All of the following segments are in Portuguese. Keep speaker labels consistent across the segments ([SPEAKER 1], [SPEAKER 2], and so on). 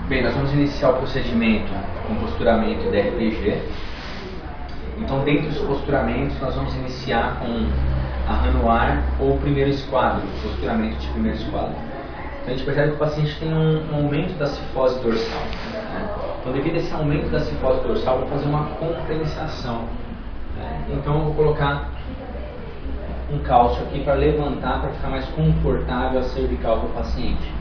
[SPEAKER 1] Bem, nós vamos iniciar o procedimento com posturamento da RPG. Então, dentro dos posturamentos, nós vamos iniciar com a Renoir ou primeiro esquadro, posturamento de primeiro esquadro. Então, a gente percebe que o paciente tem um aumento da cifose dorsal. Né? Então, devido a esse aumento da cifose dorsal, eu vou fazer uma compensação. Né? Então, eu vou colocar um cálcio aqui para levantar, para ficar mais confortável a cervical do paciente.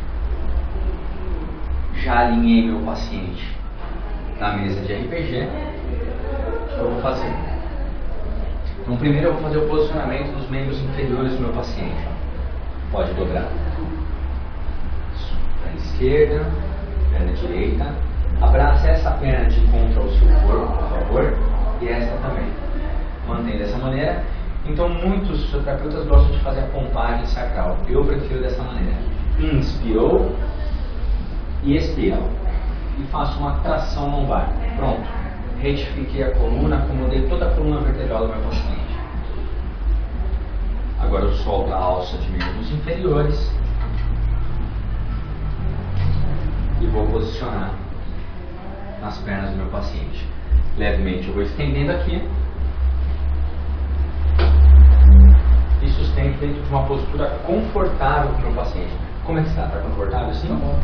[SPEAKER 1] Já alinhei meu paciente na mesa de RPG. O que eu vou fazer? Então, primeiro eu vou fazer o posicionamento dos membros inferiores do meu paciente. Pode dobrar. Perna esquerda, perna direita. Abraça essa perna de encontro ao seu corpo, por favor, e esta também. Mantém dessa maneira. Então, muitos fisioterapeutas gostam de fazer a pompagem sacral. Eu prefiro dessa maneira. Inspirou e expirou. E faço uma tração lombar. Pronto. Retifiquei a coluna, acomodei toda a coluna vertebral do meu paciente. Agora eu solto a alça de membros inferiores e vou posicionar nas pernas do meu paciente. Levemente eu vou estendendo aqui e sustento dentro de uma postura confortável para o meu paciente. Como é que está? Está confortável assim? Tá bom.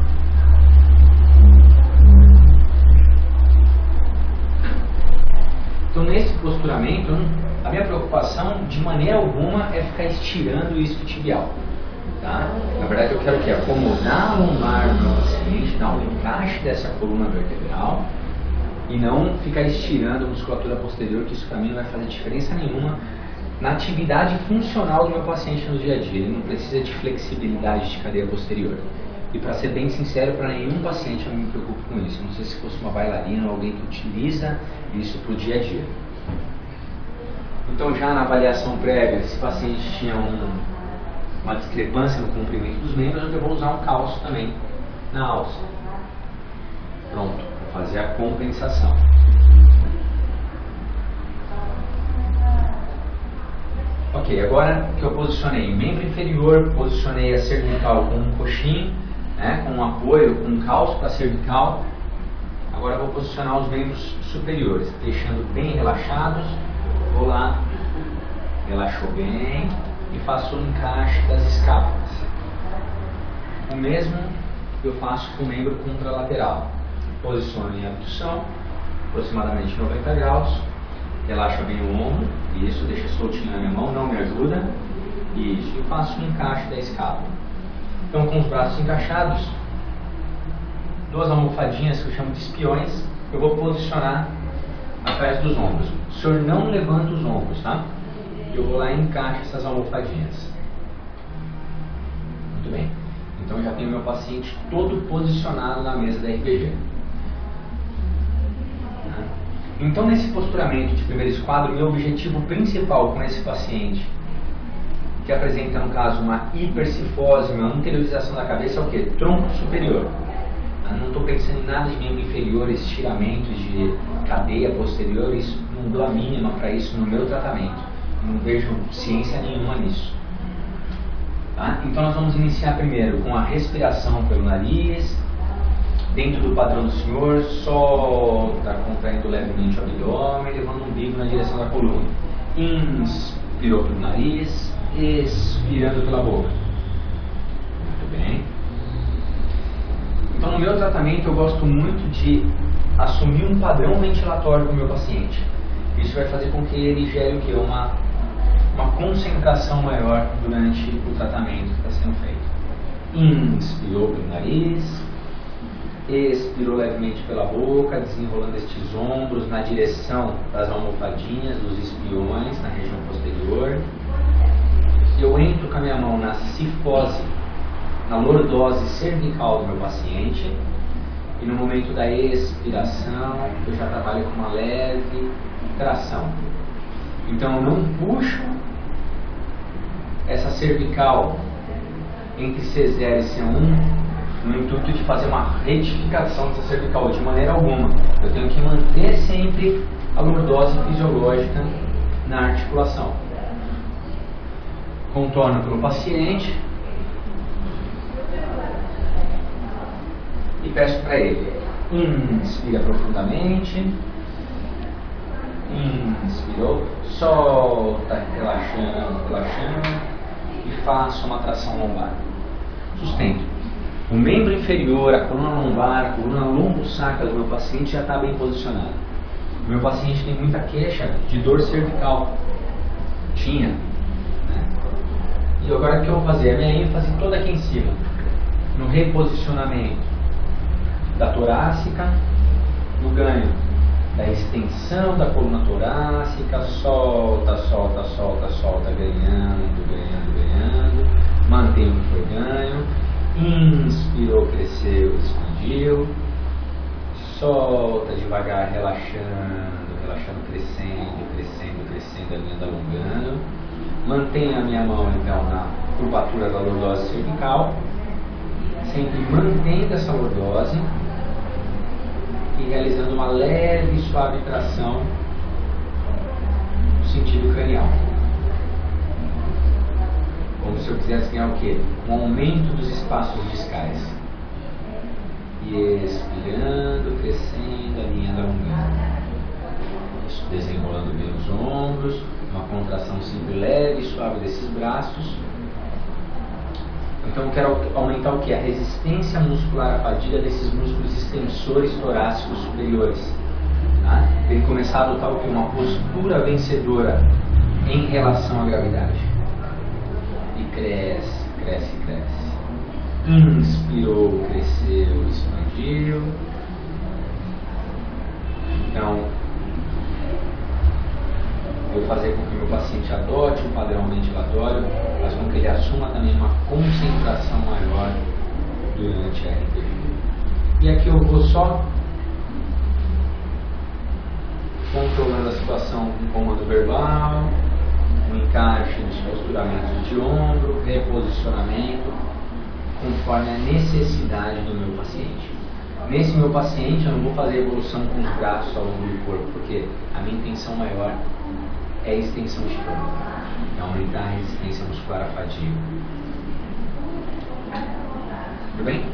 [SPEAKER 1] Então, nesse posturamento, a minha preocupação de maneira alguma é ficar estirando o isquiotibial. Tá? Na verdade, eu quero o quê? Acomodar a lombar do meu paciente, dar um encaixe dessa coluna vertebral e não ficar estirando a musculatura posterior, que isso para mim não vai fazer diferença nenhuma na atividade funcional do meu paciente no dia a dia. Ele não precisa de flexibilidade de cadeia posterior. E para ser bem sincero, para nenhum paciente eu me preocupo com isso. Não sei se fosse uma bailarina ou alguém que utiliza isso para o dia a dia. Então, já na avaliação prévia, se o paciente tinha uma discrepância no comprimento dos membros, eu vou usar um cálcio também na alça. Pronto, para fazer a compensação. Ok, agora que eu posicionei membro inferior, posicionei a cervical com um coxinho, né, com um apoio, com um cálcio para a cervical. Agora eu vou posicionar os membros superiores, deixando bem relaxados. Vou lá, relaxou bem e faço o encaixe das escápulas. O mesmo eu faço com o membro contralateral. Posiciono em abdução, aproximadamente 90 graus. Relaxa bem o ombro, isso, deixa soltinho na minha mão, não me ajuda. Isso, e faço um encaixe da escápula. Então, com os braços encaixados, duas almofadinhas que eu chamo de espiões, eu vou posicionar atrás dos ombros. O senhor não levanta os ombros, tá? Eu vou lá e encaixo essas almofadinhas. Muito bem. Então, já tenho meu paciente todo posicionado na mesa da RPG. Então, nesse posturamento de primeiro esquadro, meu objetivo principal com esse paciente, que apresenta, no caso, uma hipercifose, uma anteriorização da cabeça, é o quê? Tronco superior. Eu não estou pensando em nada de membro inferior, estiramentos de cadeia posterior, isso não dou a mínima para isso no meu tratamento. Não vejo ciência nenhuma nisso. Tá? Então, nós vamos iniciar primeiro com a respiração pelo nariz. Dentro do padrão do senhor, solta, contraindo levemente o abdômen, levando o umbigo na direção da coluna. Inspirou pelo nariz, expirando pela boca. Muito bem. Então, no meu tratamento, eu gosto muito de assumir um padrão ventilatório com o meu paciente. Isso vai fazer com que ele gere o quê? Uma concentração maior durante o tratamento que está sendo feito. Inspirou pelo nariz. Expirou levemente pela boca, desenrolando estes ombros na direção das almofadinhas, dos espiões, na região posterior. Eu entro com a minha mão na cifose, na lordose cervical do meu paciente. E no momento da expiração, eu já trabalho com uma leve tração. Então eu não puxo essa cervical entre C0 e C1, no intuito de fazer uma retificação dessa cervical, de maneira alguma. Eu tenho que manter sempre a lordose fisiológica na articulação. Contorno pelo paciente e peço para ele, inspira profundamente, inspirou, solta, relaxando, relaxando, e faça uma tração lombar. Sustento. O membro inferior, a coluna lombar, a coluna lombo-sacra do meu paciente já está bem posicionado. O meu paciente tem muita queixa de dor cervical. Tinha. Né? E agora o que eu vou fazer? A minha ênfase toda aqui em cima. No reposicionamento da torácica, no ganho da extensão da coluna torácica, solta, solta, solta, solta, ganhando, ganhando, ganhando, mantém o que foi ganho, inspirou, cresceu, expandiu, solta devagar, relaxando, relaxando, crescendo, crescendo, crescendo, alinhando, alongando, mantenho a minha mão então na curvatura da lordose cervical, sempre mantendo essa lordose, e realizando uma leve e suave tração no sentido cranial. Como se eu quisesse ganhar o quê? Um aumento dos espaços discais. E expirando, crescendo, alinhando, alongando. Isso, desenrolando bem os ombros, uma contração sempre leve e suave desses braços. Então eu quero aumentar o que? A resistência muscular à fadiga desses músculos extensores torácicos superiores. Tá? Ele começar a adotar o que? Uma postura vencedora em relação à gravidade. E cresce, cresce, cresce. Inspirou, cresceu, expandiu. Então, vou fazer com que o meu paciente adote um padrão ventilatório, mas com que ele assuma também uma concentração maior durante a RPG. E aqui eu vou só controlando a situação com comando verbal, o encaixe dos posturamentos de ombro, reposicionamento, conforme a necessidade do meu paciente. Nesse meu paciente eu não vou fazer evolução com os braços ao longo do corpo, porque a minha intenção maior é a extensão de corpo, é aumentar a resistência muscular à fadiga. Tudo bem?